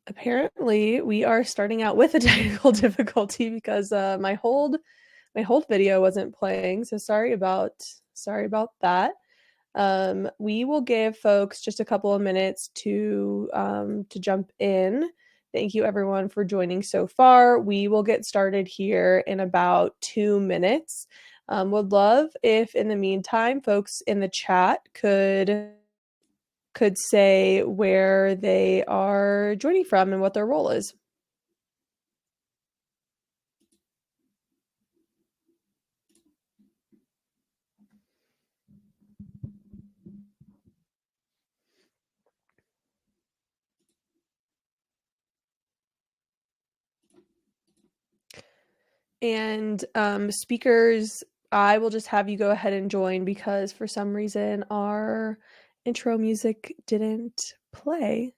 Apparently, we are starting out with a technical difficulty because my hold video wasn't playing. So sorry about that. We will give folks just a couple of minutes to jump in. Thank you everyone for joining so far. We will get started here in about 2 minutes. Would love if in the meantime folks in the chat could say where they are joining from and what their role is. And speakers, I will just have you go ahead and join because for some reason our intro music didn't play.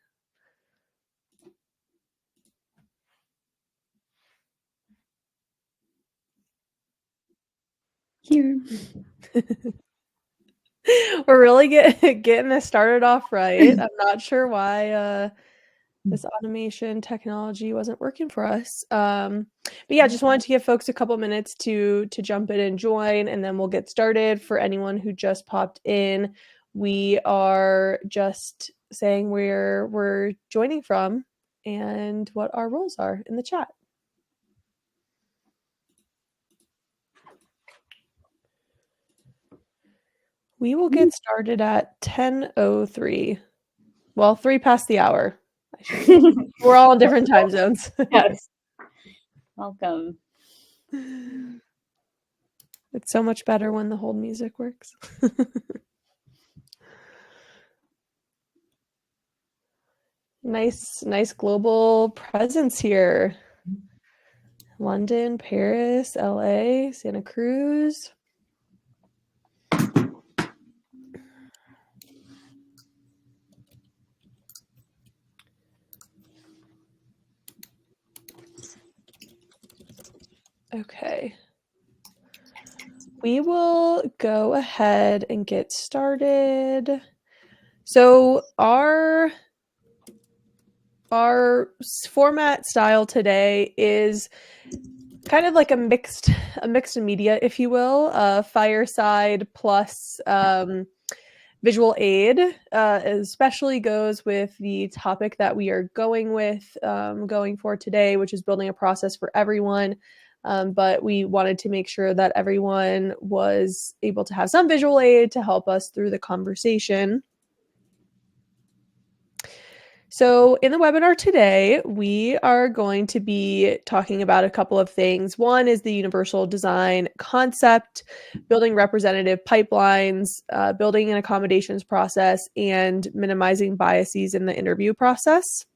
Here. We're really getting this started off right. I'm not sure why this automation technology wasn't working for us. But yeah, just wanted to give folks a couple minutes to jump in and join, and then we'll get started. For anyone who just popped in, we are just saying where we're joining from and what our roles are in the chat. We will get started at 10:03. Well, 3 past the hour. We're all in different time zones. Yes. Welcome. It's so much better when the hold music works. Nice global presence here. London, Paris, LA, Santa Cruz. Okay. We will go ahead and get started. So our format style today is kind of like a mixed media, if you will, fireside plus visual aid, especially goes with the topic that we are going for today, which is building a process for everyone. But we wanted to make sure that everyone was able to have some visual aid to help us through the conversation. So in the webinar today, we are going to be talking about a couple of things. One is the universal design concept, building representative pipelines, building an accommodations process, and minimizing biases in the interview process.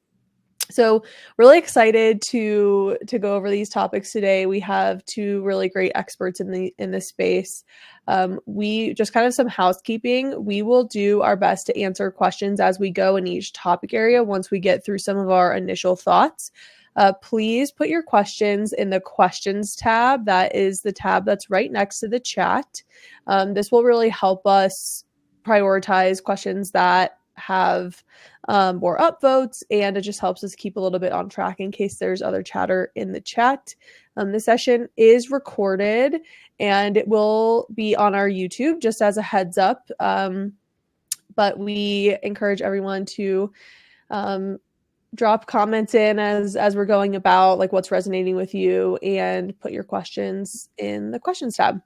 So really excited to go over these topics today. We have two really great experts in this space. We just kind of some housekeeping. We will do our best to answer questions as we go in each topic area once we get through some of our initial thoughts. Please put your questions in the questions tab. That is the tab that's right next to the chat. This will really help us prioritize questions that have more upvotes, and it just helps us keep a little bit on track in case there's other chatter in the chat. The session is recorded and it will be on our YouTube, just as a heads up. But we encourage everyone to drop comments in as we're going about like what's resonating with you, and put your questions in the questions tab.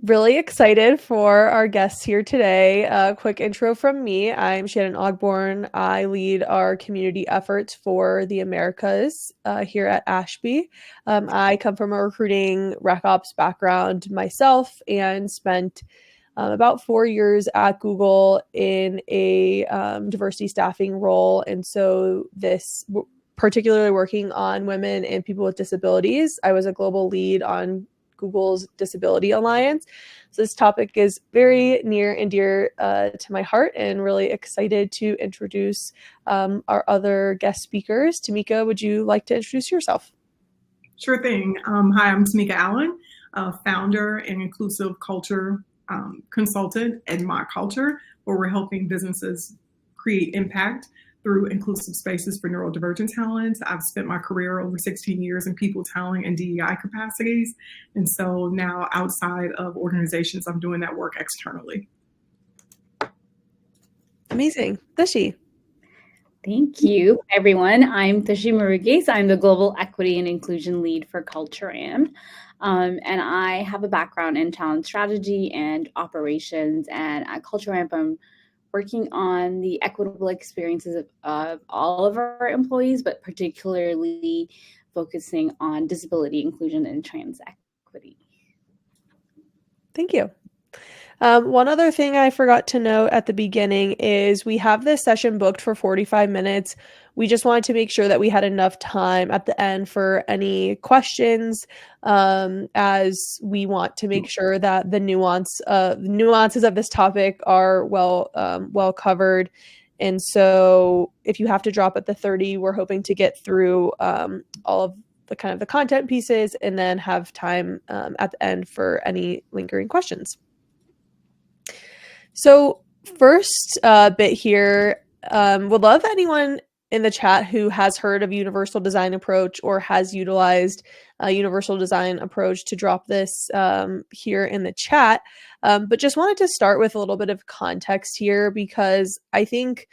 Really excited for our guests here today. A quick intro from me. I'm Shannon Ogborn. I lead our community efforts for the Americas here at Ashby. I come from a recruiting rec ops background myself and spent about 4 years at Google in a diversity staffing role. And so this particularly working on women and people with disabilities. I was a global lead on Google's Disability Alliance. So this topic is very near and dear to my heart, and really excited to introduce our other guest speakers. Tameka, would you like to introduce yourself? Sure thing. Hi, I'm Tameka Allen, founder and inclusive culture consultant at ModCulture, where we're helping businesses create impact through inclusive spaces for neurodivergent talent. I've spent my career over 16 years in people, talent, and DEI capacities. And so now outside of organizations, I'm doing that work externally. Amazing. Thushy. Thank you, everyone. I'm Thushy Muruges. I'm the Global Equity and Inclusion Lead for CultureAmp. And I have a background in talent strategy and operations. And at CultureAmp, I'm working on the equitable experiences of all of our employees, but particularly focusing on disability inclusion and trans equity. Thank you. One other thing I forgot to note at the beginning is we have this session booked for 45 minutes. We just wanted to make sure that we had enough time at the end for any questions, as we want to make sure that the nuances of this topic are well covered. And so if you have to drop at the 30, we're hoping to get through all of the kind of the content pieces and then have time at the end for any lingering questions. So first bit here, would love anyone in the chat who has heard of universal design approach or has utilized a universal design approach to drop this here in the chat. But just wanted to start with a little bit of context here because I think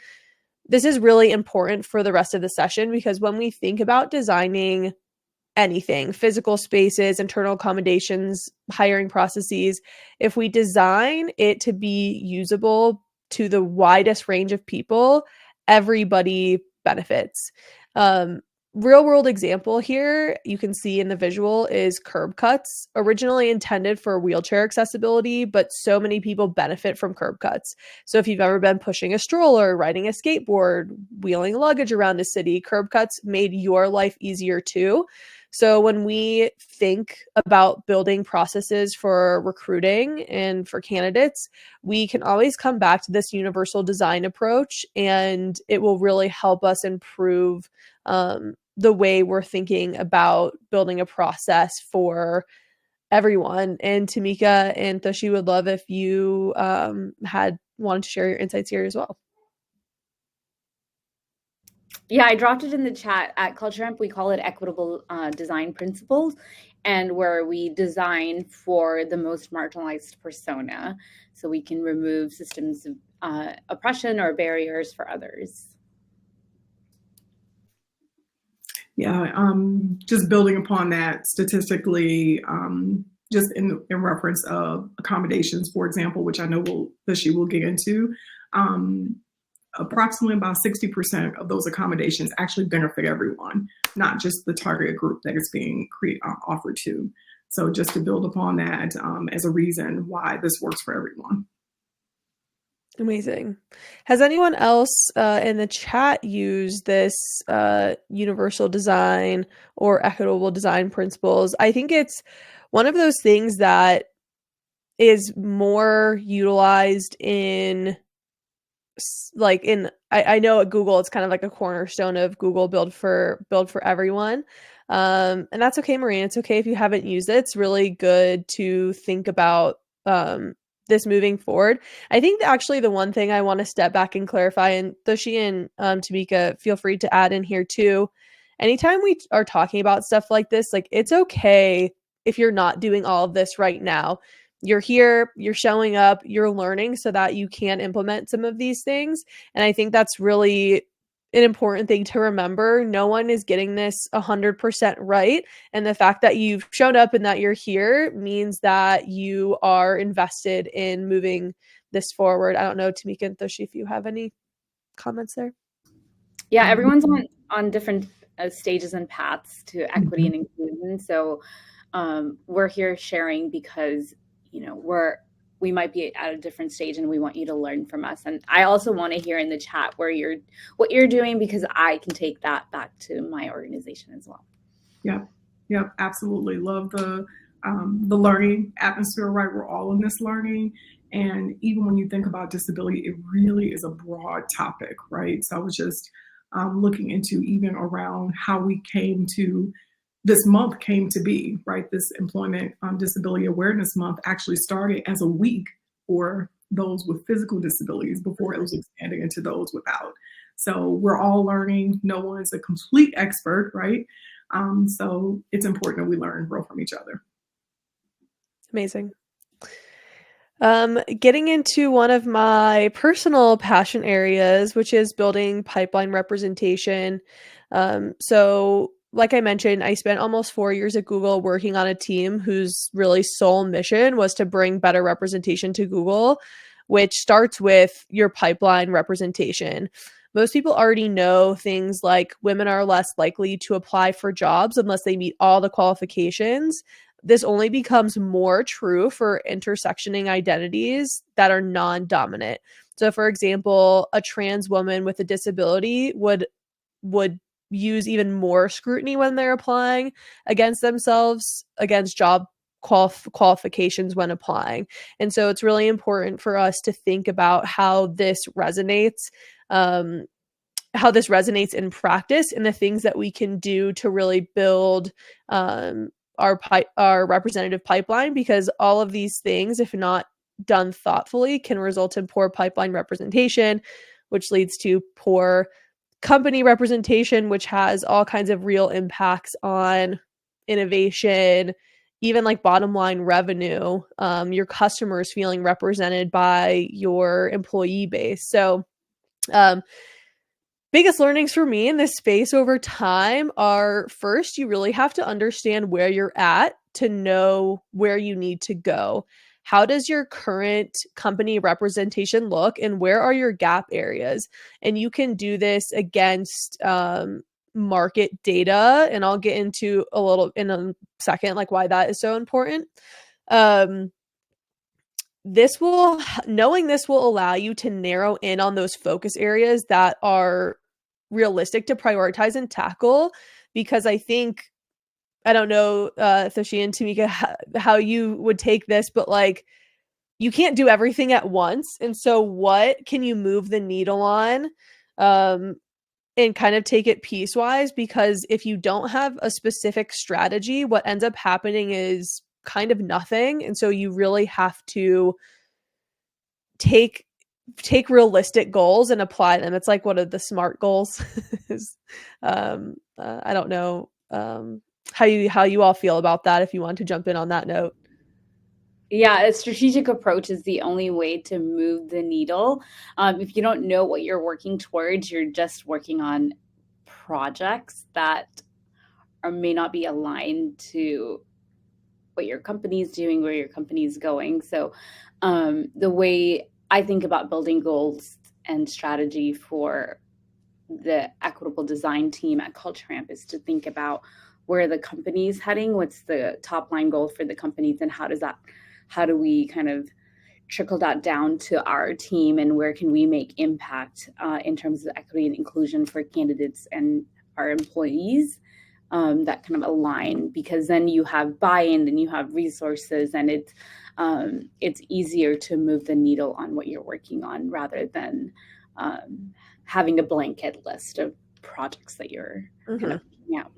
this is really important for the rest of the session, because when we think about designing anything, physical spaces, internal accommodations, hiring processes, if we design it to be usable to the widest range of people, everybody benefits. Real world example here you can see in the visual is curb cuts, originally intended for wheelchair accessibility, but so many people benefit from curb cuts. So if you've ever been pushing a stroller, riding a skateboard, wheeling luggage around a city, curb cuts made your life easier too. So when we think about building processes for recruiting and for candidates, we can always come back to this universal design approach, and it will really help us improve the way we're thinking about building a process for everyone. And Tameka and Thushy, would love if you had wanted to share your insights here as well. Yeah, I dropped it in the chat. At CultureAmp, we call it equitable design principles, and where we design for the most marginalized persona so we can remove systems of oppression or barriers for others. Yeah, just building upon that statistically, just in reference of accommodations, for example, which I know she will get into, approximately about 60% of those accommodations actually benefit everyone, not just the target group that it's being offered to. So just to build upon that as a reason why this works for everyone. Amazing. Has anyone else in the chat used this universal design or equitable design principles? I think it's one of those things that is more utilized in I know at Google it's kind of like a cornerstone of Google build for everyone. And that's okay, Maureen. It's okay if you haven't used it. It's really good to think about this moving forward. I think actually the one thing I want to step back and clarify, and Thushy and Tameka, feel free to add in here too. Anytime we are talking about stuff like this, like it's okay if you're not doing all of this right now. You're here, you're showing up, you're learning so that you can implement some of these things. And I think that's really an important thing to remember. No one is getting this 100% right. And the fact that you've shown up and that you're here means that you are invested in moving this forward. I don't know, Tameka and Thushy, if you have any comments there. Yeah, everyone's on different stages and paths to equity and inclusion. So we're here sharing because we might be at a different stage and we want you to learn from us. And I also want to hear in the chat what you're doing, because I can take that back to my organization as well. Yep, absolutely. Love the learning atmosphere, right? We're all in this learning. And even when you think about disability, it really is a broad topic, right? So I was just looking into even around how this month came to be, right? This Employment Disability Awareness Month actually started as a week for those with physical disabilities before it was expanding into those without. So we're all learning. No one's a complete expert, right? So it's important that we learn and grow from each other. Amazing. Getting into one of my personal passion areas, which is building pipeline representation. So like I mentioned, I spent almost 4 years at Google working on a team whose really sole mission was to bring better representation to Google, which starts with your pipeline representation. Most people already know things like women are less likely to apply for jobs unless they meet all the qualifications. This only becomes more true for intersectioning identities that are non-dominant. So for example, a trans woman with a disability would use even more scrutiny when they're applying against themselves, against job qualifications when applying. And so it's really important for us to think about how this resonates in practice and the things that we can do to really build our representative pipeline, because all of these things, if not done thoughtfully, can result in poor pipeline representation, which leads to poor company representation, which has all kinds of real impacts on innovation, even like bottom line revenue, your customers feeling represented by your employee base. So biggest learnings for me in this space over time are, first, you really have to understand where you're at to know where you need to go. How does your current company representation look, and where are your gap areas? And you can do this against market data, and I'll get into a little in a second, like why that is so important. Knowing this will allow you to narrow in on those focus areas that are realistic to prioritize and tackle, because I think, I don't know, Thushy and Tameka, how you would take this, but like, you can't do everything at once. And so what can you move the needle on, and kind of take it piecewise? Because if you don't have a specific strategy, what ends up happening is kind of nothing. And so you really have to take realistic goals and apply them. It's like one of the SMART goals. I don't know how you all feel about that, if you want to jump in on that note. Yeah, a strategic approach is the only way to move the needle. If you don't know what you're working towards, you're just working on projects that may not be aligned to what your company's doing, where your company's going. So the way I think about building goals and strategy for the equitable design team at CultureAmp is to think about where the company's heading, what's the top line goal for the companies, and how do we kind of trickle that down to our team, and where can we make impact in terms of equity and inclusion for candidates and our employees, that kind of align, because then you have buy-in and you have resources, and it's easier to move the needle on what you're working on, rather than having a blanket list of projects that you're kind of picking out.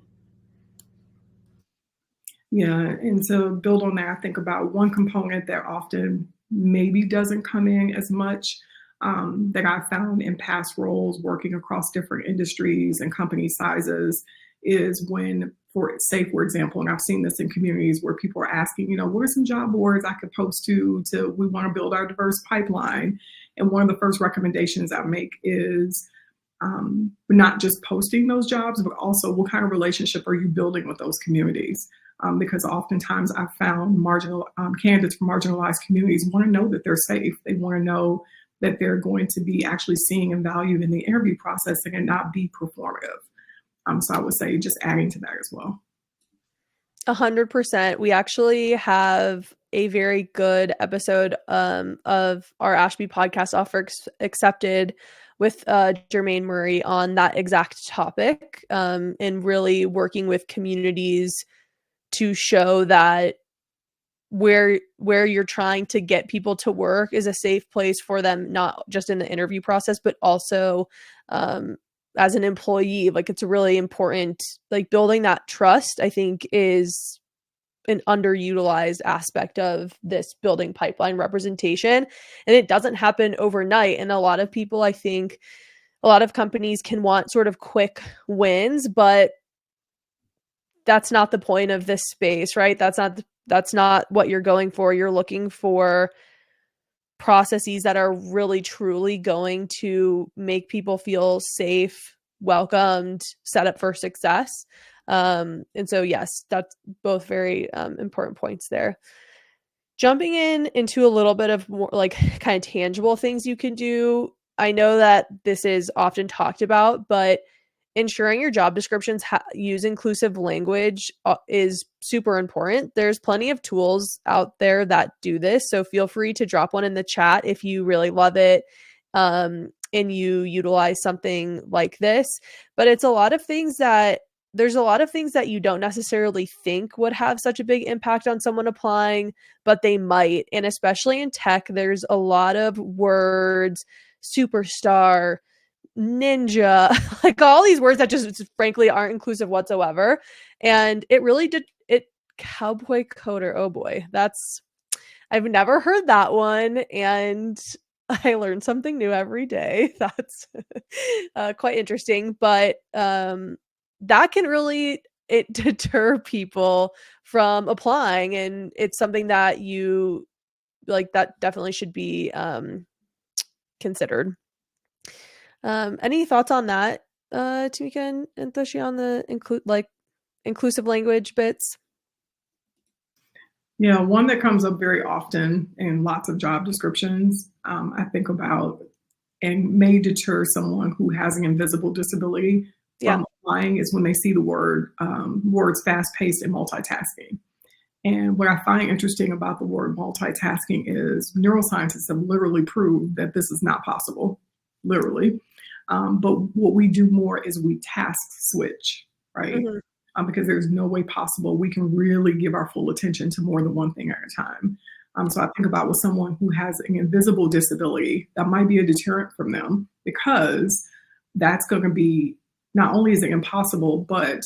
Yeah, and to build on that, I think about one component that often maybe doesn't come in as much, that I've found in past roles working across different industries and company sizes, is when, for example, and I've seen this in communities where people are asking, what are some job boards I could post to we want to build our diverse pipeline. And one of the first recommendations I make is not just posting those jobs, but also what kind of relationship are you building with those communities? Because oftentimes I've found candidates from marginalized communities want to know that they're safe. They want to know that they're going to be actually seen and valued in the interview process and not be performative. So I would say just adding to that as well. 100%. We actually have a very good episode of our Ashby podcast offer accepted with Jermaine Murray on that exact topic, and really working with communities to show that where you're trying to get people to work is a safe place for them, not just in the interview process, but also as an employee. Like, it's really important, like building that trust, I think, is an underutilized aspect of this building pipeline representation. And it doesn't happen overnight. And a lot of people, I think, a lot of companies can want sort of quick wins, but that's not the point of this space, right? That's not what you're going for. You're looking for processes that are really truly going to make people feel safe, welcomed, set up for success. And so, yes, that's both very important points there. Jumping into a little bit of more like kind of tangible things you can do. I know that this is often talked about, but ensuring your job descriptions use inclusive language is super important. There's plenty of tools out there that do this, so feel free to drop one in the chat if you really love it and you utilize something like this. But it's a lot of things that there's a lot of things that you don't necessarily think would have such a big impact on someone applying, but they might. And especially in tech, there's a lot of words, superstar, ninja, like all these words that just frankly aren't inclusive whatsoever. And it really did it. Cowboy coder, oh boy, I've never heard that one, and I learn something new every day. That's quite interesting, but that can really deter people from applying, and it's something that you like that definitely should be considered. Any thoughts on that, Tameka and Thushy, on the inclusive language bits? Yeah, one that comes up very often in lots of job descriptions, I think about and may deter someone who has an invisible disability from applying is when they see the words fast-paced and multitasking. And what I find interesting about the word multitasking is neuroscientists have literally proved that this is not possible, literally. But what we do more is we task switch, right? Mm-hmm. Because there's no way possible we can really give our full attention to more than one thing at a time. So I think about with someone who has an invisible disability, that might be a deterrent from them because that's going to be, not only is it impossible, but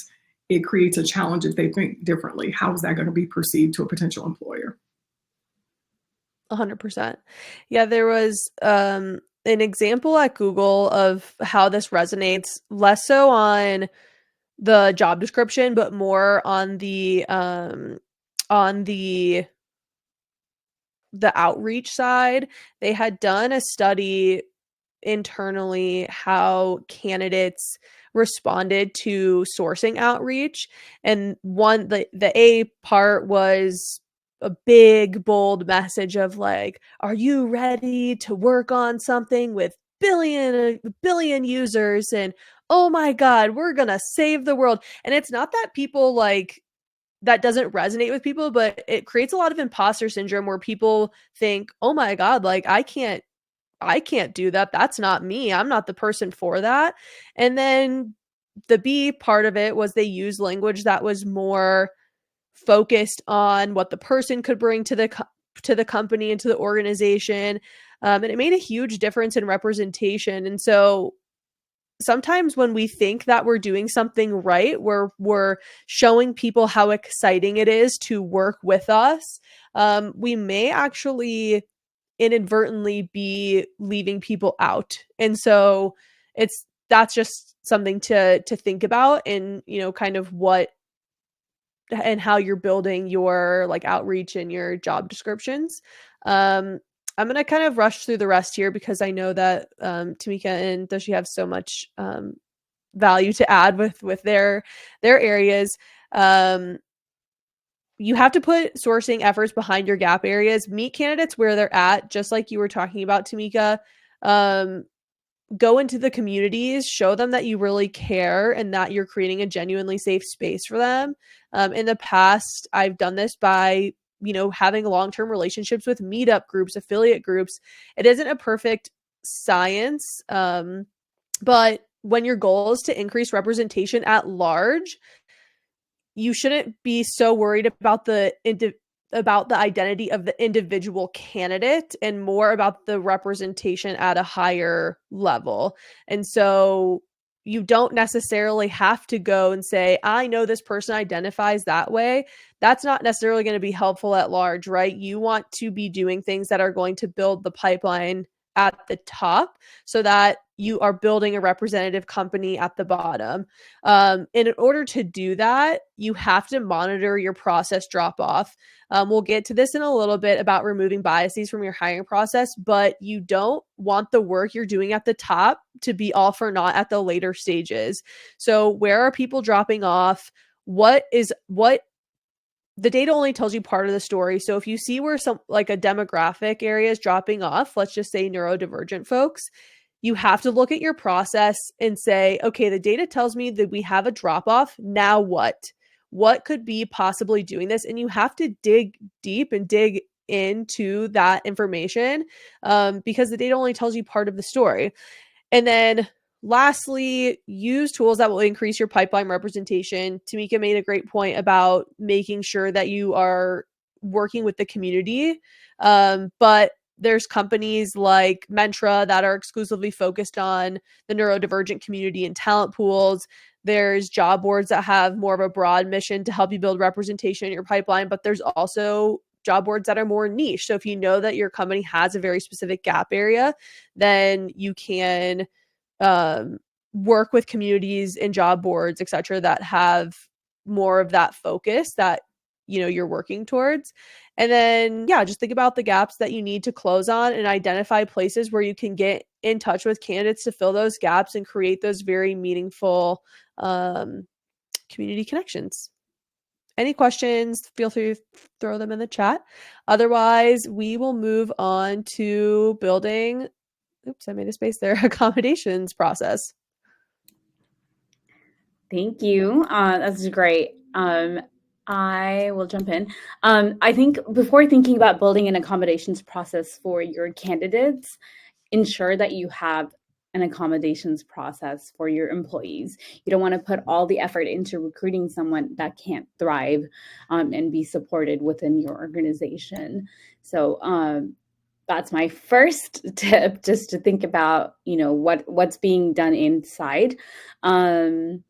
it creates a challenge if they think differently. How is that going to be perceived to a potential employer? 100%. Yeah, there was an example at Google of how this resonates, less so on the job description, but more on the outreach side. They had done a study internally how candidates responded to sourcing outreach, and the A part was a big bold message of like, are you ready to work on something with billion users, and oh my god, we're gonna save the world. And it's not that people like that doesn't resonate with people, but it creates a lot of imposter syndrome where people think, oh my god, like I can't do that. That's not me. I'm not the person for that. And then the B part of it was they used language that was more focused on what the person could bring to the company and to the organization. And it made a huge difference in representation. And so sometimes when we think that we're doing something right, we're showing people how exciting it is to work with us, we may actually inadvertently be leaving people out. And so that's just something to think about, and kind of what and how you're building your like outreach and your job descriptions. I'm going to kind of rush through the rest here because I know that Tameka and Thushy have so much value to add with their areas. You have to put sourcing efforts behind your gap areas. Meet candidates where they're at, just like you were talking about, Tameka. Go into the communities, show them that you really care and that you're creating a genuinely safe space for them. In the past, I've done this by, having long-term relationships with meetup groups, affiliate groups. It isn't a perfect science, but when your goal is to increase representation at large, you shouldn't be so worried about the identity of the individual candidate and more about the representation at a higher level. And so, you don't necessarily have to go and say, I know this person identifies that way. That's not necessarily going to be helpful at large, right? You want to be doing things that are going to build the pipeline at the top so that you are building a representative company at the bottom. And in order to do that, you have to monitor your process drop off. We'll get to this in a little bit about removing biases from your hiring process, but you don't want the work you're doing at the top to be all for naught at the later stages. So where are people dropping off? What the data only tells you part of the story. So if you see where some like a demographic area is dropping off, let's just say neurodivergent folks, you have to look at your process and say, okay, the data tells me that we have a drop off. Now what? What could be possibly doing this? And you have to dig deep and dig into that information because the data only tells you part of the story. And then lastly, use tools that will increase your pipeline representation. Tameka made a great point about making sure that you are working with the community. But there's companies like Mentra that are exclusively focused on the neurodivergent community and talent pools. There's job boards that have more of a broad mission to help you build representation in your pipeline, but there's also job boards that are more niche. So if you know that your company has a very specific gap area, then you can work with communities and job boards, et cetera, that have more of that focus that you're working towards. And then just think about the gaps that you need to close on and identify places where you can get in touch with candidates to fill those gaps and create those very meaningful community connections. Any questions, feel free to throw them in the chat. Otherwise, we will move on to building, oops, I made a space there, accommodations process. Thank you. That's great. I will jump in. I think before thinking about building an accommodations process for your candidates, ensure that you have an accommodations process for your employees. You don't want to put all the effort into recruiting someone that can't thrive and be supported within your organization. So that's my first tip, just to think about, what's being done inside. And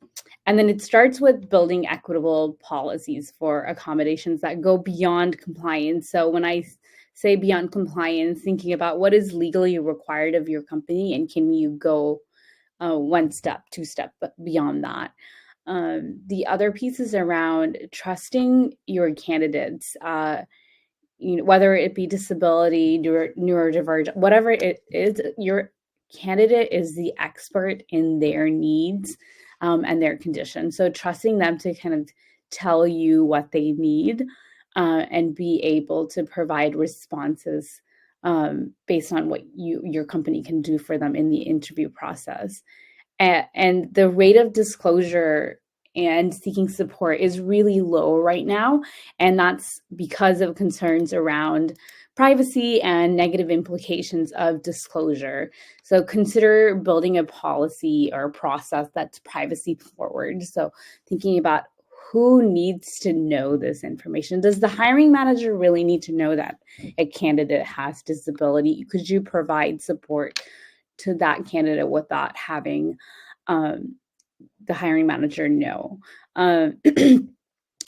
then it starts with building equitable policies for accommodations that go beyond compliance. So when I say beyond compliance, thinking about what is legally required of your company and can you go one step, two step beyond that. The other piece is around trusting your candidates, whether it be disability, neurodivergent, whatever it is, your candidate is the expert in their needs and their condition. So trusting them to kind of tell you what they need and be able to provide responses based on what your company can do for them in the interview process. And the rate of disclosure and seeking support is really low right now. And that's because of concerns around privacy and negative implications of disclosure. So consider building a policy or a process that's privacy forward. So thinking about who needs to know this information. Does the hiring manager really need to know that a candidate has disability? Could you provide support to that candidate without having the hiring manager know?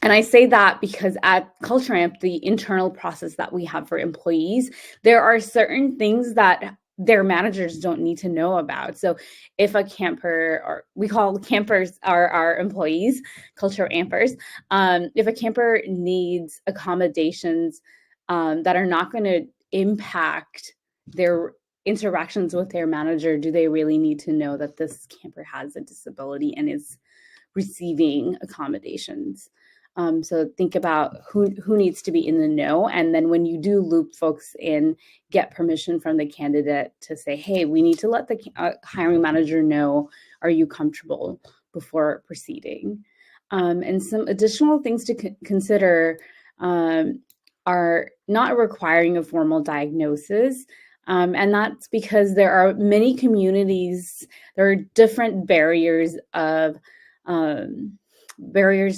And I say that because at CultureAmp, the internal process that we have for employees, there are certain things that their managers don't need to know about. So if a camper, or we call campers our employees, CultureAmpers, if a camper needs accommodations that are not going to impact their interactions with their manager, do they really need to know that this camper has a disability and is receiving accommodations? So think about who needs to be in the know. And then when you do loop folks in, get permission from the candidate to say, hey, we need to let the hiring manager know, are you comfortable before proceeding? And some additional things to consider are not requiring a formal diagnosis. And that's because there are many communities, there are different barriers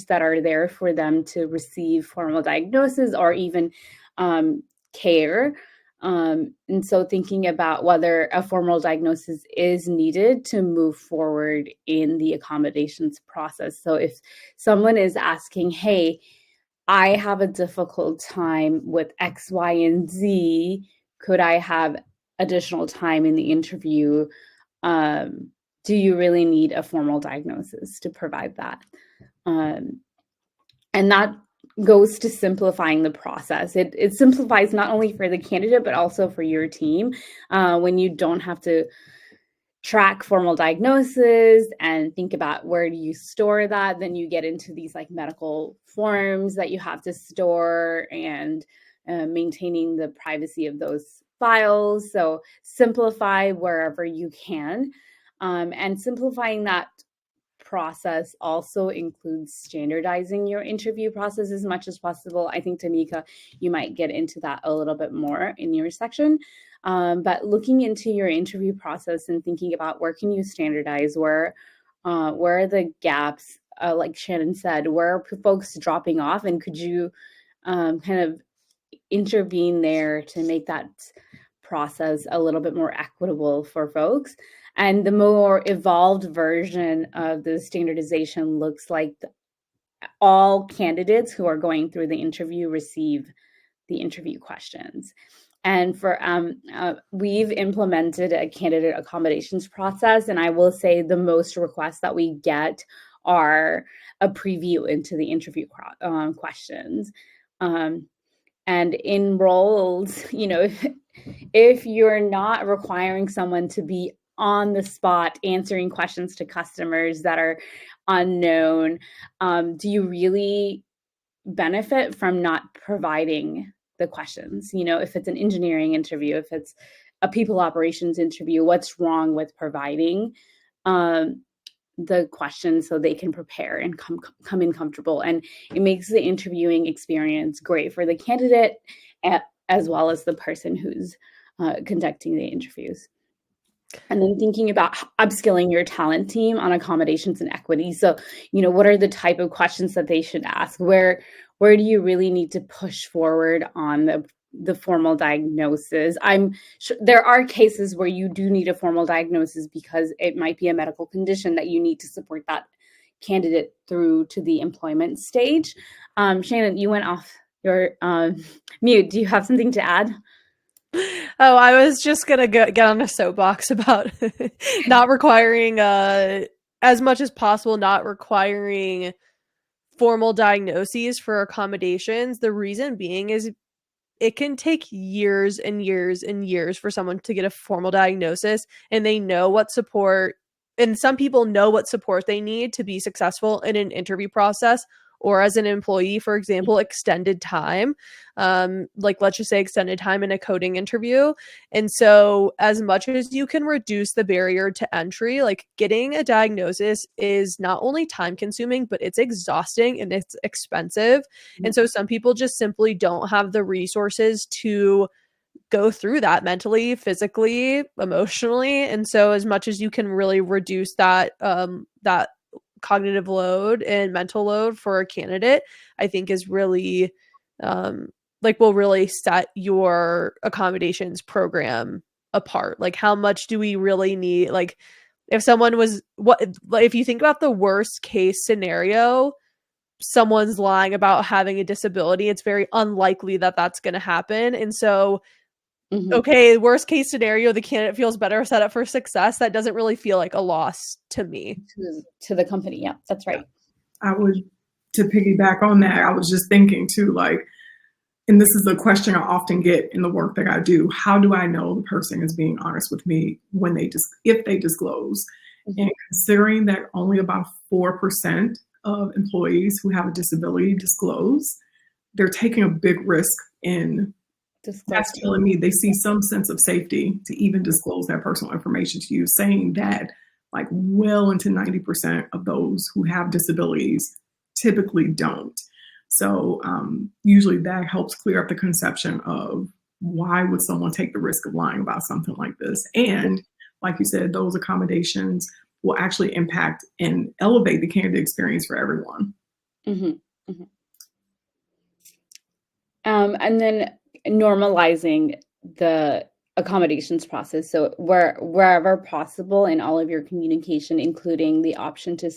that are there for them to receive formal diagnosis or even care. And so thinking about whether a formal diagnosis is needed to move forward in the accommodations process. So if someone is asking, hey, I have a difficult time with X, Y, and Z, could I have additional time in the interview? Do you really need a formal diagnosis to provide that? And that goes to simplifying the process. It simplifies not only for the candidate, but also for your team when you don't have to track formal diagnosis and think about where do you store that. Then you get into these like medical forms that you have to store and maintaining the privacy of those files. So simplify wherever you can. And simplifying that process also includes standardizing your interview process as much as possible. I think, Tameka, you might get into that a little bit more in your section. But looking into your interview process and thinking about where can you standardize, where are the gaps, like Shannon said, where are folks dropping off, and could you kind of intervene there to make that process a little bit more equitable for folks. And the more evolved version of the standardization looks like all candidates who are going through the interview receive the interview questions. And for we've implemented a candidate accommodations process, and I will say the most requests that we get are a preview into the interview questions. And in roles, if you're not requiring someone to be on the spot answering questions to customers that are unknown, do you really benefit from not providing the questions? If it's an engineering interview, if it's a people operations interview, what's wrong with providing the questions so they can prepare and come in comfortable? And it makes the interviewing experience great for the candidate as well as the person who's conducting the interviews. And then thinking about upskilling your talent team on accommodations and equity. So, what are the type of questions that they should ask? Where do you really need to push forward on the formal diagnosis? I'm sure there are cases where you do need a formal diagnosis because it might be a medical condition that you need to support that candidate through to the employment stage. Shannon, you went off your mute. Do you have something to add? Oh, I was just gonna get on a soapbox about not requiring, as much as possible, not requiring formal diagnoses for accommodations. The reason being is it can take years and years and years for someone to get a formal diagnosis, and they know what support, and some people know what support they need to be successful in an interview process or as an employee. For example, extended time, like let's just say extended time in a coding interview. And so as much as you can reduce the barrier to entry, like getting a diagnosis is not only time consuming, but it's exhausting and it's expensive. And so some people just simply don't have the resources to go through that mentally, physically, emotionally. And so as much as you can really reduce that that cognitive load and mental load for a candidate, I think is really will really set your accommodations program apart. Like, how much do we really need? Like, if someone was if you think about the worst case scenario, someone's lying about having a disability, it's very unlikely that that's going to happen. And so okay, worst case scenario, the candidate feels better set up for success. That doesn't really feel like a loss to me. To the company. Yeah, that's right. To piggyback on that, I was just thinking too, like, and this is a question I often get in the work that I do: how do I know the person is being honest with me when if they disclose? And considering that only about 4% of employees who have a disability disclose, they're taking a big risk in that's telling me they see some sense of safety to even disclose that personal information to you, saying that like well into 90% of those who have disabilities typically don't. So usually that helps clear up the conception of why would someone take the risk of lying about something like this. And like you said, those accommodations will actually impact and elevate the candidate experience for everyone. And then normalizing the accommodations process. So wherever possible in all of your communication, including the option to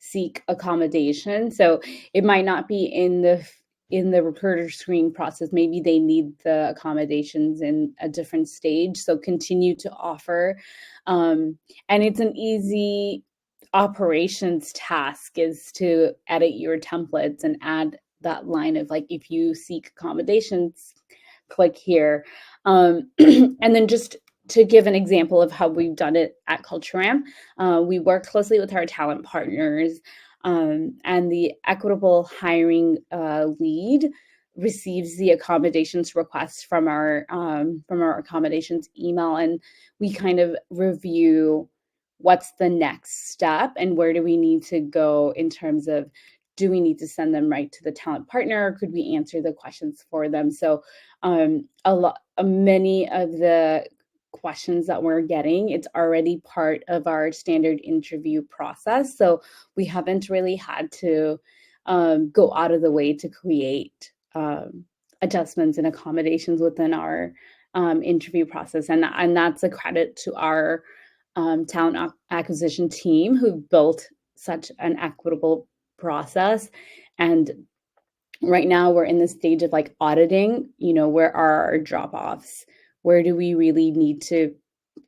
seek accommodation. So it might not be in the recruiter screening process. Maybe they need the accommodations in a different stage. So continue to offer. And it's an easy operations task is to edit your templates and add that line of like, if you seek accommodations, click here. And then just to give an example of how we've done it at CultureAmp, we work closely with our talent partners, and the equitable hiring lead receives the accommodations request from our accommodations email, and we kind of review what's the next step and where do we need to go in terms of, do we need to send them right to the talent partner, or could we answer the questions for them? So many of the questions that we're getting, it's already part of our standard interview process. So we haven't really had to go out of the way to create adjustments and accommodations within our interview process. And that's a credit to our talent acquisition team who built such an equitable process. And right now we're in the stage of like auditing, where are our drop-offs? Where do we really need to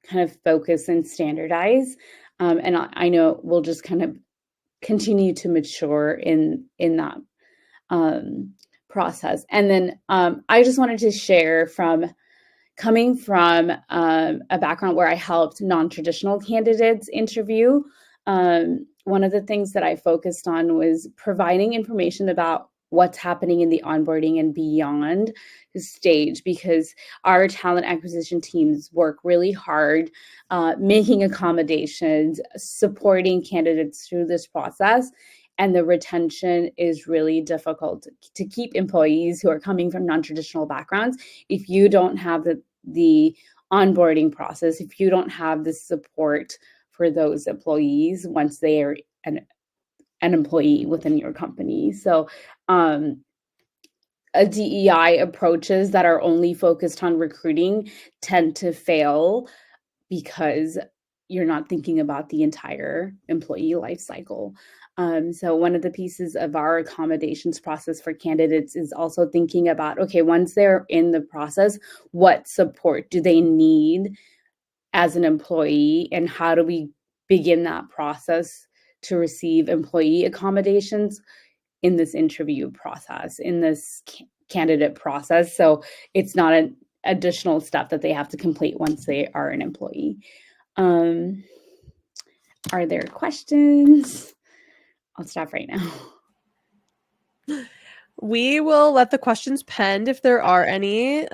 kind of focus and standardize? And I know we'll just kind of continue to mature in that process. And then I just wanted to share coming from a background where I helped non-traditional candidates interview. One of the things that I focused on was providing information about what's happening in the onboarding and beyond the stage, because our talent acquisition teams work really hard making accommodations, supporting candidates through this process. And the retention is really difficult to keep employees who are coming from non-traditional backgrounds. If you don't have the onboarding process, if you don't have the support for those employees once they are an employee within your company. So a DEI approaches that are only focused on recruiting tend to fail because you're not thinking about the entire employee life cycle. So one of the pieces of our accommodations process for candidates is also thinking about, okay, once they're in the process, what support do they need as an employee, and how do we begin that process to receive employee accommodations in this interview process, in this candidate process. So it's not an additional step that they have to complete once they are an employee. Are there questions? I'll stop right now. We will let the questions pend if there are any.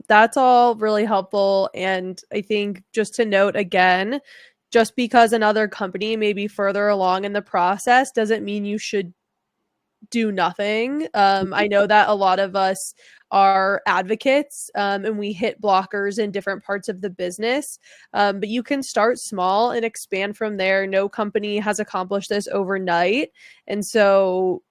That's all really helpful. And I think just to note again, just because another company may be further along in the process doesn't mean you should do nothing. I know that a lot of us are advocates and we hit blockers in different parts of the business, but you can start small and expand from there. No company has accomplished this overnight. And so,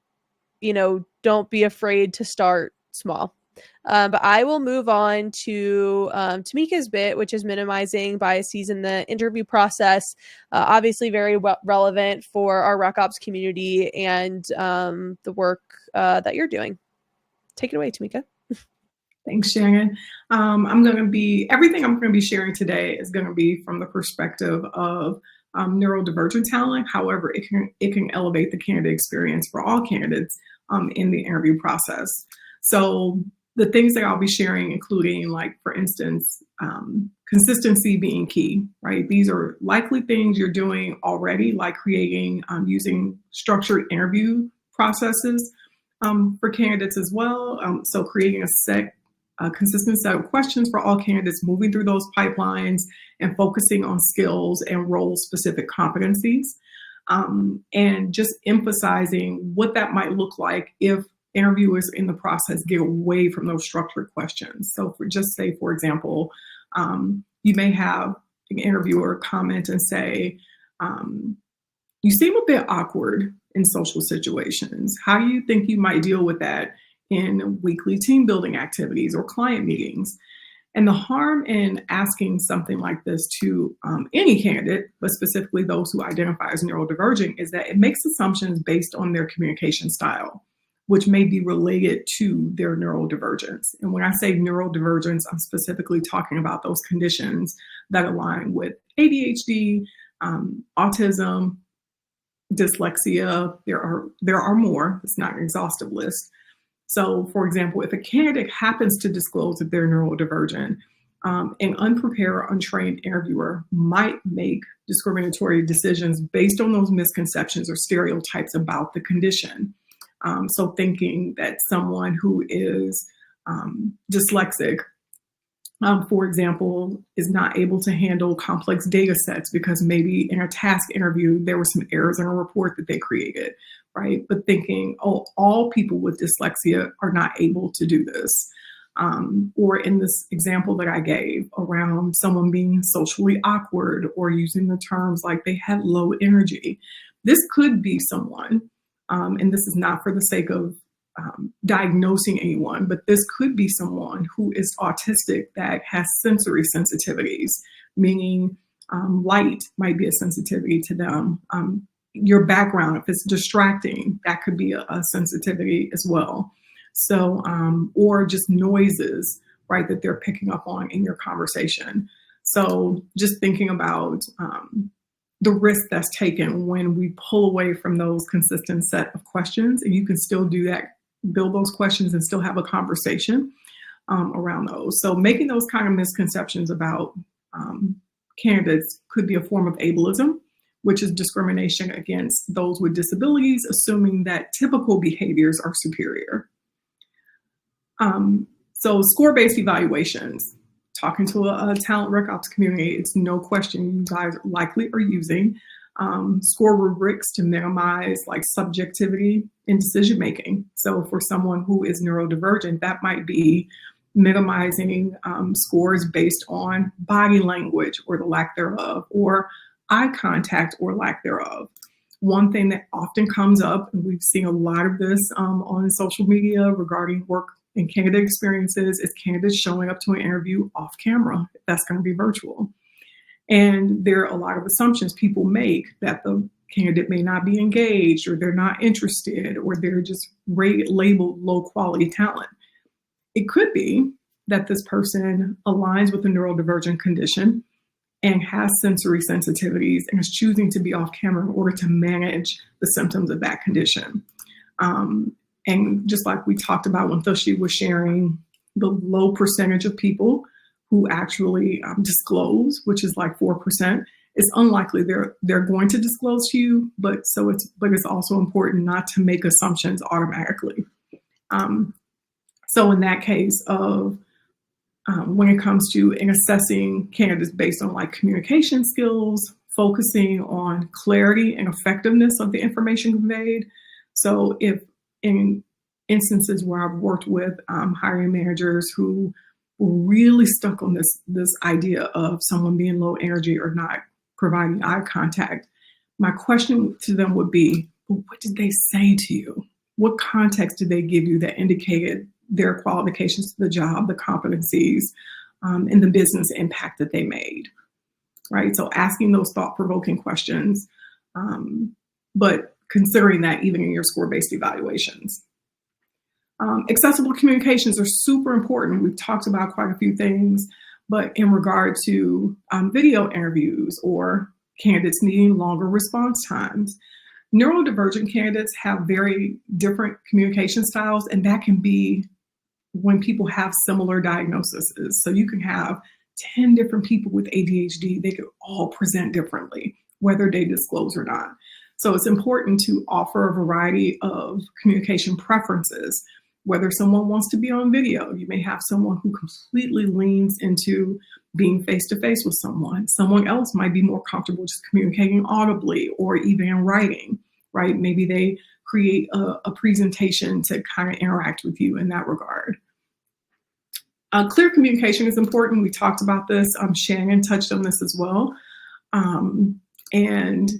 don't be afraid to start small. But I will move on to Tameka's bit, which is minimizing biases in the interview process. Obviously, very relevant for our RecOps community and the work that you're doing. Take it away, Tameka. Thanks, Shannon. Everything I'm going to be sharing today is going to be from the perspective of neurodivergent talent. However, it can elevate the candidate experience for all candidates in the interview process. So the things that I'll be sharing, including, like, for instance, consistency being key, right? These are likely things you're doing already, like creating, using structured interview processes for candidates as well. So creating a consistent set of questions for all candidates, moving through those pipelines and focusing on skills and role-specific competencies, and just emphasizing what that might look like if interviewers in the process get away from those structured questions. So for example, you may have an interviewer comment and say, you seem a bit awkward in social situations. How do you think you might deal with that in weekly team building activities or client meetings? And the harm in asking something like this to any candidate, but specifically those who identify as neurodivergent, is that it makes assumptions based on their communication style, which may be related to their neurodivergence. And when I say neurodivergence, I'm specifically talking about those conditions that align with ADHD, autism, dyslexia. There are more. It's not an exhaustive list. So, for example, if a candidate happens to disclose that they're neurodivergent, an unprepared or untrained interviewer might make discriminatory decisions based on those misconceptions or stereotypes about the condition. So thinking that someone who is dyslexic, for example, is not able to handle complex data sets because maybe in a task interview, there were some errors in a report that they created, right? But thinking, oh, all people with dyslexia are not able to do this. Or in this example that I gave around someone being socially awkward or using the terms like they had low energy. This could be someone, and this is not for the sake of diagnosing anyone, but this could be someone who is autistic that has sensory sensitivities, meaning light might be a sensitivity to them. Your background, if it's distracting, that could be a sensitivity as well. So, or just noises, right, that they're picking up on in your conversation. So just thinking about the risk that's taken when we pull away from those consistent set of questions, and you can still do that, build those questions and still have a conversation around those. So making those kind of misconceptions about candidates could be a form of ableism, which is discrimination against those with disabilities, assuming that typical behaviors are superior. So score-based evaluations, talking to a talent rec ops community, it's no question you guys likely are using score rubrics to minimize like subjectivity in decision making. So for someone who is neurodivergent, that might be minimizing scores based on body language or the lack thereof, or eye contact or lack thereof. One thing that often comes up, and we've seen a lot of this on social media regarding work and candidate experiences, is candidates showing up to an interview off camera, if that's going to be virtual. And there are a lot of assumptions people make that the candidate may not be engaged, or they're not interested, or they're just labeled low quality talent. It could be that this person aligns with a neurodivergent condition and has sensory sensitivities and is choosing to be off camera in order to manage the symptoms of that condition. And just like we talked about when Thushy was sharing the low percentage of people who actually disclose, which is like 4%, it's unlikely they're going to disclose to you, but it's also important not to make assumptions automatically. So in that case of when it comes to assessing candidates based on like communication skills, focusing on clarity and effectiveness of the information conveyed. So if in instances where I've worked with hiring managers who were really stuck on this idea of someone being low energy or not providing eye contact, my question to them would be, well, what did they say to you? What context did they give you that indicated their qualifications to the job, the competencies, and the business impact that they made, right? So asking those thought-provoking questions, but considering that even in your score-based evaluations. Accessible communications are super important. We've talked about quite a few things, but in regard to video interviews or candidates needing longer response times, neurodivergent candidates have very different communication styles, and that can be when people have similar diagnoses. So you can have 10 different people with ADHD, they could all present differently, whether they disclose or not. So it's important to offer a variety of communication preferences. Whether someone wants to be on video, you may have someone who completely leans into being face-to-face with someone. Someone else might be more comfortable just communicating audibly or even in writing, right? Maybe they create a presentation to kind of interact with you in that regard. Clear communication is important. We talked about this. Shannon touched on this as well. And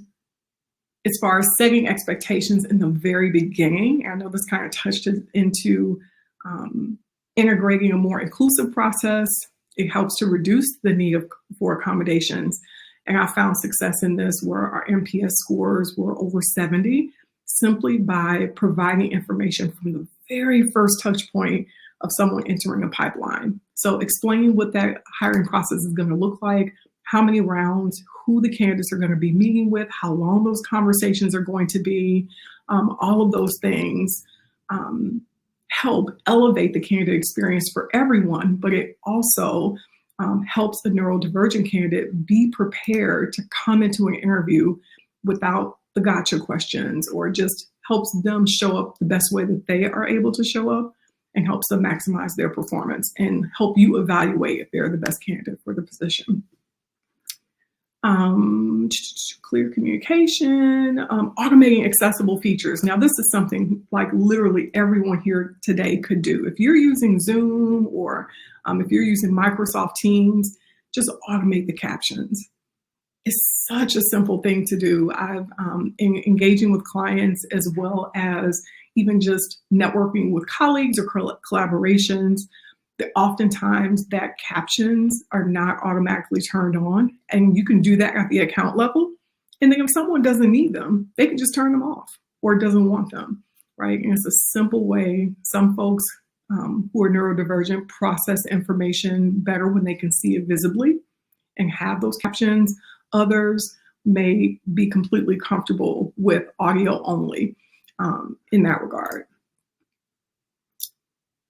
as far as setting expectations in the very beginning, I know this kind of touched into integrating a more inclusive process It helps to reduce the need for accommodations. And I found success in this where our NPS scores were over 70, simply by providing information from the very first touch point of someone entering a pipeline. So explaining what that hiring process is going to look like, how many rounds, who the candidates are going to be meeting with, how long those conversations are going to be, all of those things help elevate the candidate experience for everyone, but it also helps the neurodivergent candidate be prepared to come into an interview without the gotcha questions, or just helps them show up the best way that they are able to show up, and helps them maximize their performance and help you evaluate if they're the best candidate for the position. Clear communication, automating accessible features. Now, this is something like literally everyone here today could do. If you're using Zoom, or if you're using Microsoft Teams, just automate the captions. It's such a simple thing to do. I've in engaging with clients, as well as even just networking with colleagues or collaborations, that oftentimes that captions are not automatically turned on, and you can do that at the account level. And then if someone doesn't need them, they can just turn them off, or doesn't want them, right? And it's a simple way. Some folks who are neurodivergent process information better when they can see it visibly and have those captions. Others may be completely comfortable with audio only in that regard.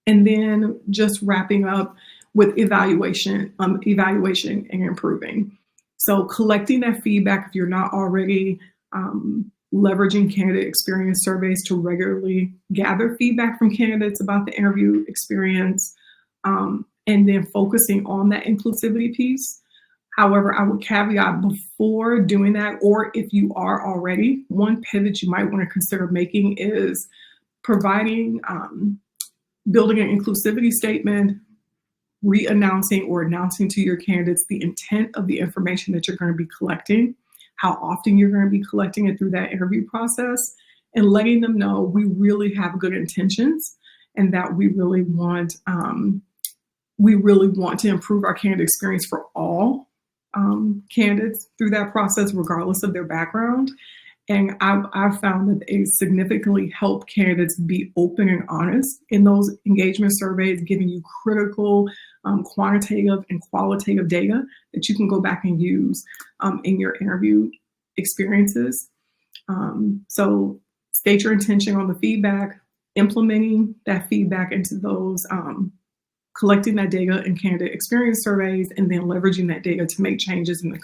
And then just wrapping up with evaluation and improving. So collecting that feedback, if you're not already leveraging candidate experience surveys to regularly gather feedback from candidates about the interview experience, and then focusing on that inclusivity piece. However, I would caveat before doing that, or if you are already, one pivot you might want to consider making is providing building an inclusivity statement, re-announcing or announcing to your candidates the intent of the information that you're going to be collecting, how often you're going to be collecting it through that interview process, and letting them know we really have good intentions and that we really want to improve our candidate experience for all candidates through that process, regardless of their background. And I've found that they significantly help candidates be open and honest in those engagement surveys, giving you critical quantitative and qualitative data that you can go back and use in your interview experiences. So state your intention on the feedback, implementing that feedback into those, collecting that data in candidate experience surveys, and then leveraging that data to make changes in the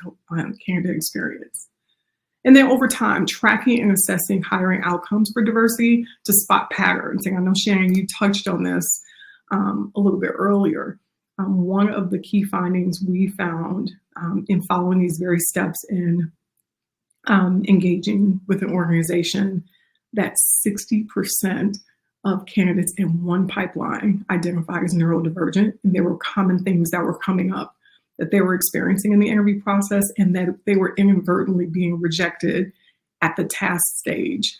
candidate experience. And then over time, tracking and assessing hiring outcomes for diversity to spot patterns. And I know, Shannon, you touched on this a little bit earlier. One of the key findings we found in following these very steps in engaging with an organization, that 60% of candidates in one pipeline identified as neurodivergent, and there were common things that were coming up that they were experiencing in the interview process, and that they were inadvertently being rejected at the task stage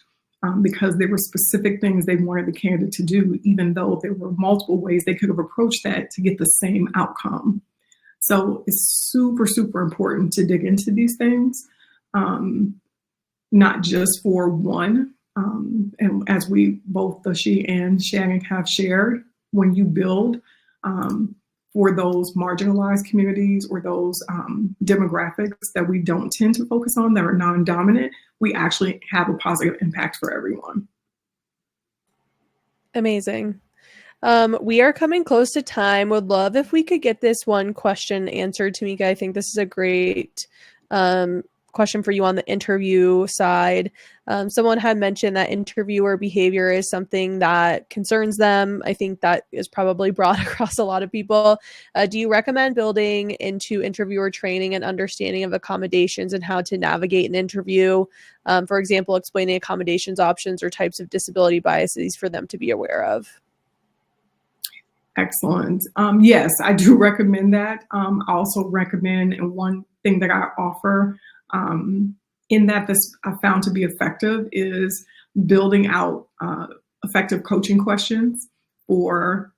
because there were specific things they wanted the candidate to do, even though there were multiple ways they could have approached that to get the same outcome. So it's super, super important to dig into these things, not just for one. And as we both, Thushy and Shannon, have shared, when you build for those marginalized communities or those demographics that we don't tend to focus on, that are non-dominant, we actually have a positive impact for everyone. Amazing. We are coming close to time. Would love if we could get this one question answered, Tameka. I think this is a great question for you on the interview side. Someone had mentioned that interviewer behavior is something that concerns them. I think that is probably broad across a lot of people. Do you recommend building into interviewer training and understanding of accommodations and how to navigate an interview? For example, explaining accommodations options or types of disability biases for them to be aware of. Excellent. Yes, I do recommend that. I also recommend, and one thing that I offer in that this I found to be effective is building out effective coaching questions for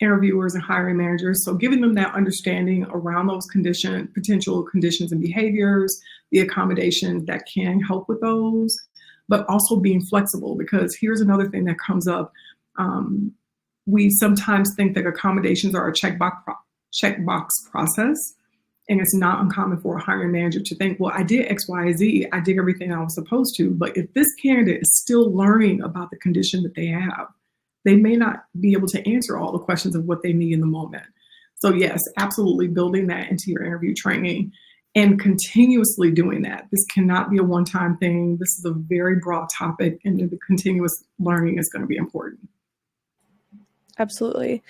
interviewers and hiring managers. So giving them that understanding around those potential conditions and behaviors, the accommodations that can help with those, but also being flexible, because here's another thing that comes up. We sometimes think that accommodations are a checkbox process. And it's not uncommon for a hiring manager to think, well, I did X, Y, Z. I did everything I was supposed to. But if this candidate is still learning about the condition that they have, they may not be able to answer all the questions of what they need in the moment. So yes, absolutely building that into your interview training and continuously doing that. This cannot be a one-time thing. This is a very broad topic, and the continuous learning is going to be important. Absolutely.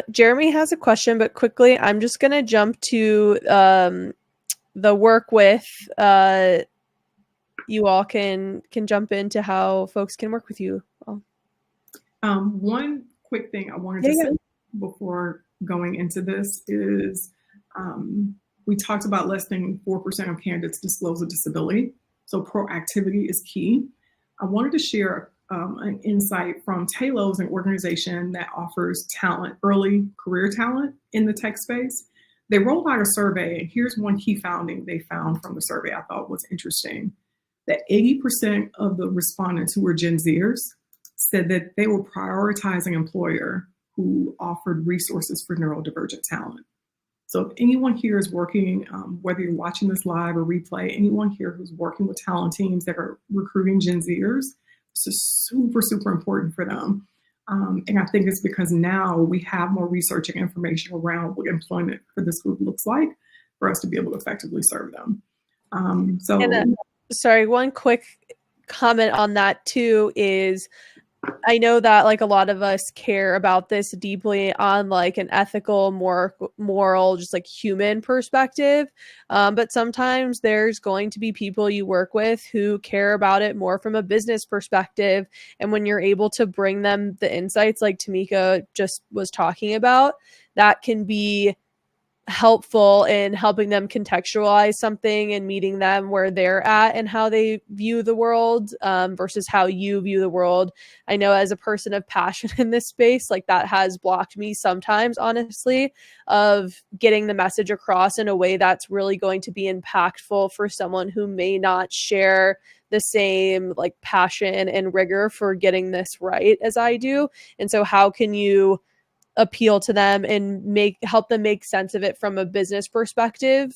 Jeremy has a question, but quickly, I'm just going to jump to the work with. You all can jump into how folks can work with you. One quick thing I wanted to say before going into this is we talked about less than 4% of candidates disclose a disability. So proactivity is key. I wanted to share an insight from Talos, an organization that offers talent, early career talent in the tech space. They rolled out a survey, and here's one key finding they found from the survey I thought was interesting, that 80% of the respondents who were Gen Zers said that they were prioritizing employer who offered resources for neurodivergent talent. So if anyone here is working, whether you're watching this live or replay, anyone here who's working with talent teams that are recruiting Gen Zers, this is super, super important for them. And I think it's because now we have more research and information around what employment for this group looks like for us to be able to effectively serve them. Sorry, one quick comment on that too is I know that like a lot of us care about this deeply on like an ethical, moral, just like human perspective. But sometimes there's going to be people you work with who care about it more from a business perspective. And when you're able to bring them the insights like Tameka just was talking about, that can be helpful in helping them contextualize something and meeting them where they're at and how they view the world versus how you view the world. I know as a person of passion in this space, like that has blocked me sometimes, honestly, of getting the message across in a way that's really going to be impactful for someone who may not share the same like passion and rigor for getting this right as I do. And so how can you appeal to them and help them make sense of it from a business perspective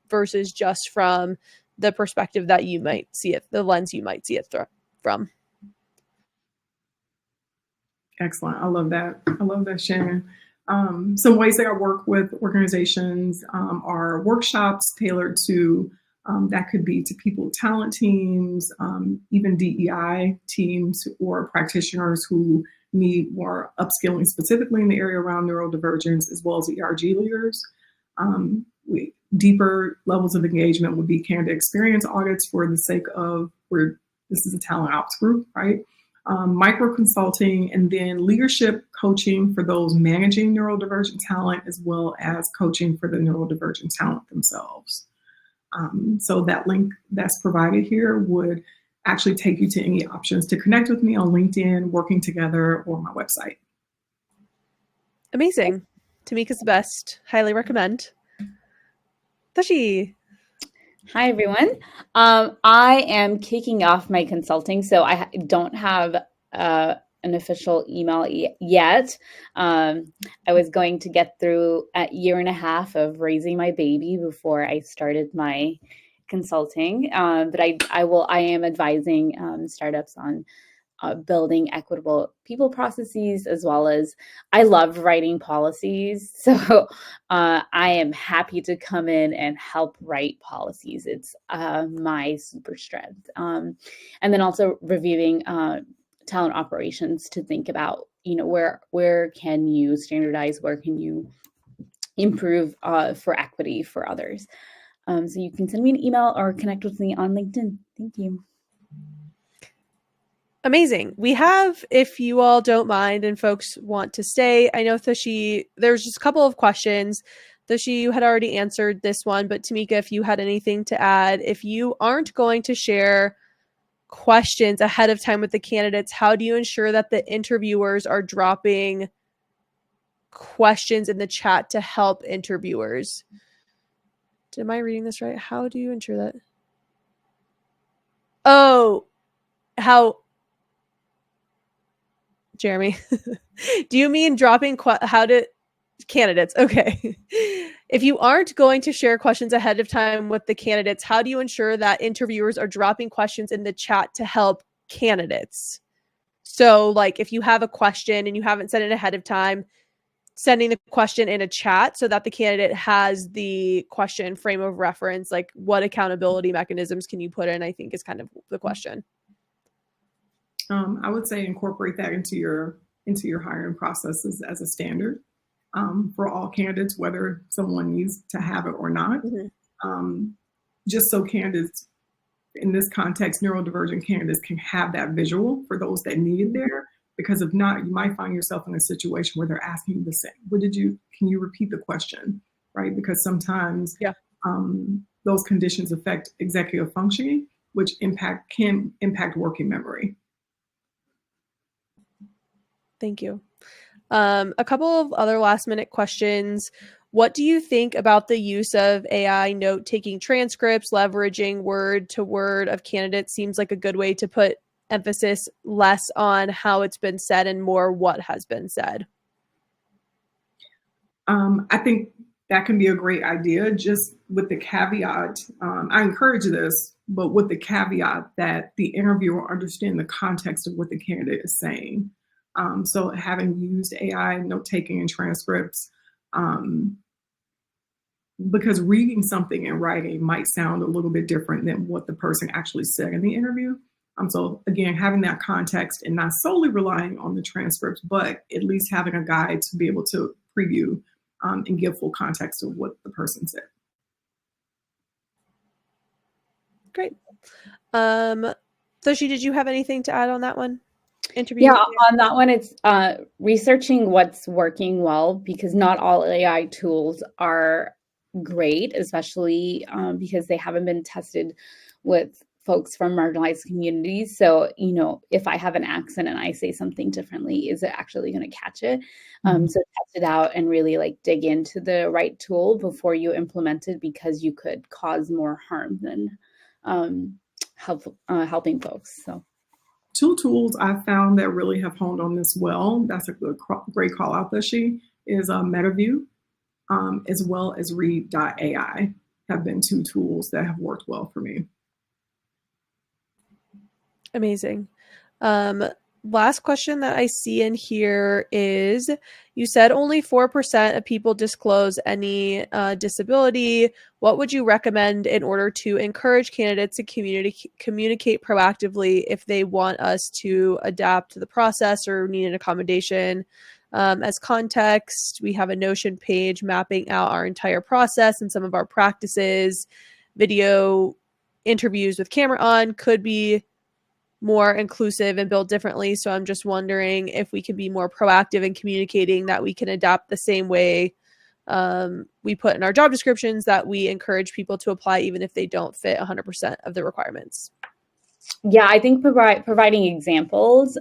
versus just from the perspective that you might see it, the lens you might see it from. Excellent. I love that. I love that, Shannon. Some ways that I work with organizations are workshops tailored to, that could be to people, talent teams, even DEI teams or practitioners who need more upskilling specifically in the area around neurodivergence, as well as ERG leaders. Deeper levels of engagement would be candidate experience audits for the sake of where this is a talent ops group, right? Micro consulting, and then leadership coaching for those managing neurodivergent talent, as well as coaching for the neurodivergent talent themselves. So that link that's provided here would actually take you to any options to connect with me on LinkedIn, Working Together, or my website. Amazing. Tameka's the best. Highly recommend. Thushy. Hi, everyone. I am kicking off my consulting, so I don't have an official email yet. I was going to get through a year and a half of raising my baby before I started my consulting, but I am advising startups on building equitable people processes, as well as I love writing policies. So I am happy to come in and help write policies. It's my super strength. And then also reviewing talent operations to think about, where can you standardize, where can you improve for equity for others. So you can send me an email or connect with me on LinkedIn. Thank you. Amazing. We have, if you all don't mind and folks want to stay, I know Thushy, there's just a couple of questions. Thushy, you had already answered this one, but Tameka, if you had anything to add, if you aren't going to share questions ahead of time with the candidates, how do you ensure that the interviewers are dropping questions in the chat to help interviewers. Am I reading this right? How do you ensure that? Oh, how, Jeremy, do you mean dropping how to candidates? Okay. If you aren't going to share questions ahead of time with the candidates, how do you ensure that interviewers are dropping questions in the chat to help candidates? So like if you have a question and you haven't sent it ahead of time, sending the question in a chat so that the candidate has the question frame of reference, like what accountability mechanisms can you put in, I think is kind of the question. I would say incorporate that into your hiring processes as a standard for all candidates, whether someone needs to have it or not. Just so candidates, in this context, neurodivergent candidates can have that visual for those that need it there. Because if not, you might find yourself in a situation where they're asking you the same. Can you repeat the question, right? Because sometimes those conditions affect executive functioning, which can impact working memory. Thank you. A couple of other last minute questions. What do you think about the use of AI note-taking transcripts, leveraging word to word of candidates? Seems like a good way to put emphasis less on how it's been said and more what has been said. I think that can be a great idea, just with the caveat, I encourage this, but with the caveat that the interviewer understand the context of what the candidate is saying. So having used AI, note-taking and transcripts, because reading something and writing might sound a little bit different than what the person actually said in the interview. So again, having that context and not solely relying on the transcripts, but at least having a guide to be able to preview and give full context of what the person said. Great. Thushy, did you have anything to add on that one? Yeah, on that one, it's researching what's working well, because not all AI tools are great, especially because they haven't been tested with folks from marginalized communities. So, you know, if I have an accent and I say something differently, is it actually going to catch it? So test it out and really like dig into the right tool before you implement it, because you could cause more harm than helping folks. So. Two tools I found that really have honed on this well, that's a great call out, Thushy, is MetaView as well as Read.ai have been two tools that have worked well for me. Amazing. Last question that I see in here is, you said only 4% of people disclose any disability. What would you recommend in order to encourage candidates to communicate proactively if they want us to adapt to the process or need an accommodation? As context, we have a Notion page mapping out our entire process and some of our practices. Video interviews with camera on could be more inclusive and built differently. So I'm just wondering if we can be more proactive in communicating that we can adapt the same way we put in our job descriptions, that we encourage people to apply even if they don't fit 100% of the requirements. Yeah, I think providing examples.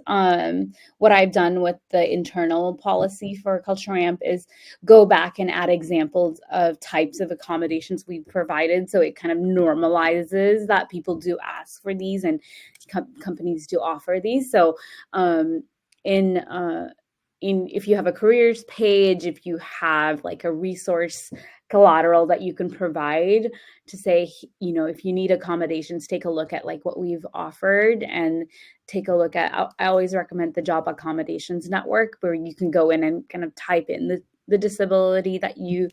What I've done with the internal policy for CultureAmp is go back and add examples of types of accommodations we provided. So it kind of normalizes that people do ask for these and companies do offer these. So if you have a careers page, if you have like a resource collateral that you can provide to say, you know, if you need accommodations, take a look at like what we've offered, and take a look at, I always recommend the Job Accommodations Network, where you can go in and kind of type in the disability that you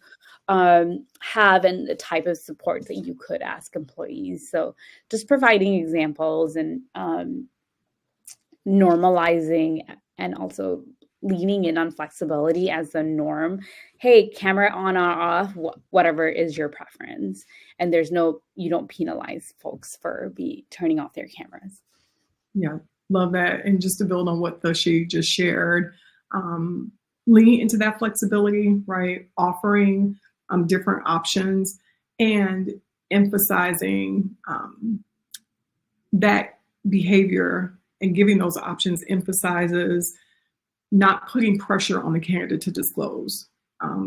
have and the type of support that you could ask employees. So just providing examples and normalizing, and also leaning in on flexibility as the norm. Hey, camera on or off, whatever is your preference. And you don't penalize folks for turning off their cameras. Yeah, love that. And just to build on what Thushy just shared, lean into that flexibility, right? Offering different options and emphasizing that behavior and giving those options emphasizes not putting pressure on the candidate to disclose,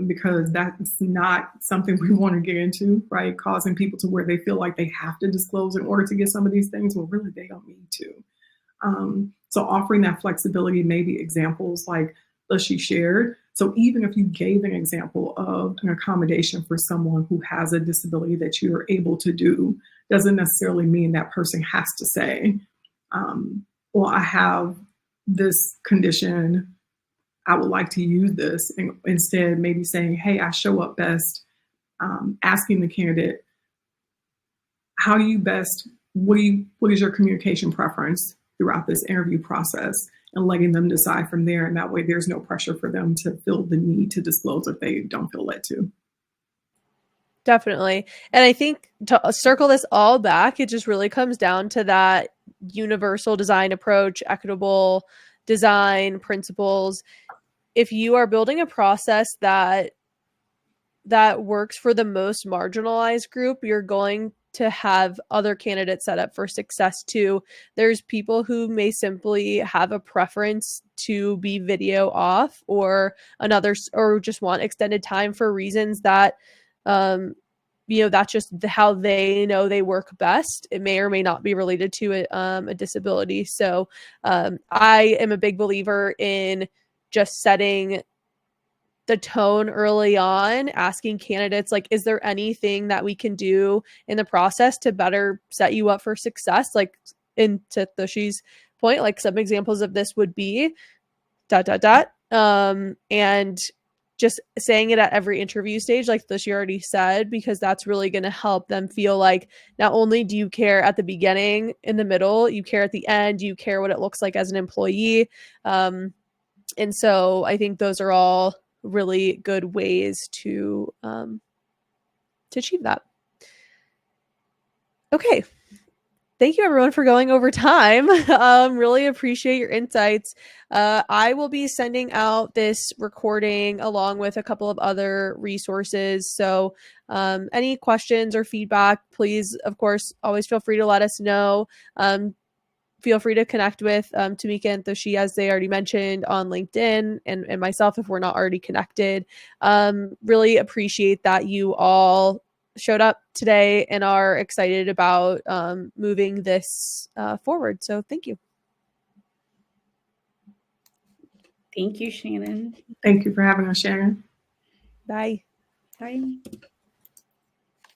because that's not something we want to get into, right? Causing people to where they feel like they have to disclose in order to get some of these things. Well, really, they don't need to. So offering that flexibility, maybe examples like Thushy shared. So even if you gave an example of an accommodation for someone who has a disability that you're able to do, doesn't necessarily mean that person has to say, well, I have this condition, I would like to use this. And instead, maybe saying, hey, I show up best, asking the candidate, how do you best, what is your communication preference throughout this interview process, and letting them decide from there. And that way there's no pressure for them to feel the need to disclose if they don't feel led to. Definitely. And I think to circle this all back, it just really comes down to that universal design approach, equitable design principles. If you are building a process that works for the most marginalized group, you're going to have other candidates set up for success too. There's people who may simply have a preference to be video off, or just want extended time for reasons that that's just how they know they work best. It may or may not be related to a disability. So I am a big believer in just setting the tone early on, asking candidates, like, is there anything that we can do in the process to better set you up for success? Like, to Thushy's point, like, some examples of this would be ... And just saying it at every interview stage, like Thushy already said, because that's really going to help them feel like not only do you care at the beginning, in the middle, you care at the end, you care what it looks like as an employee. And so I think those are all really good ways to achieve that. Okay. Thank you, everyone, for going over time. Really appreciate your insights. I will be sending out this recording along with a couple of other resources. So any questions or feedback, please, of course, always feel free to let us know. Feel free to connect with Tameka and Thushy, as they already mentioned, on LinkedIn, and myself if we're not already connected. Really appreciate that you all showed up today and are excited about moving this forward. So thank you. Thank you, Shannon. Thank you for having us, Shannon. Bye. Bye.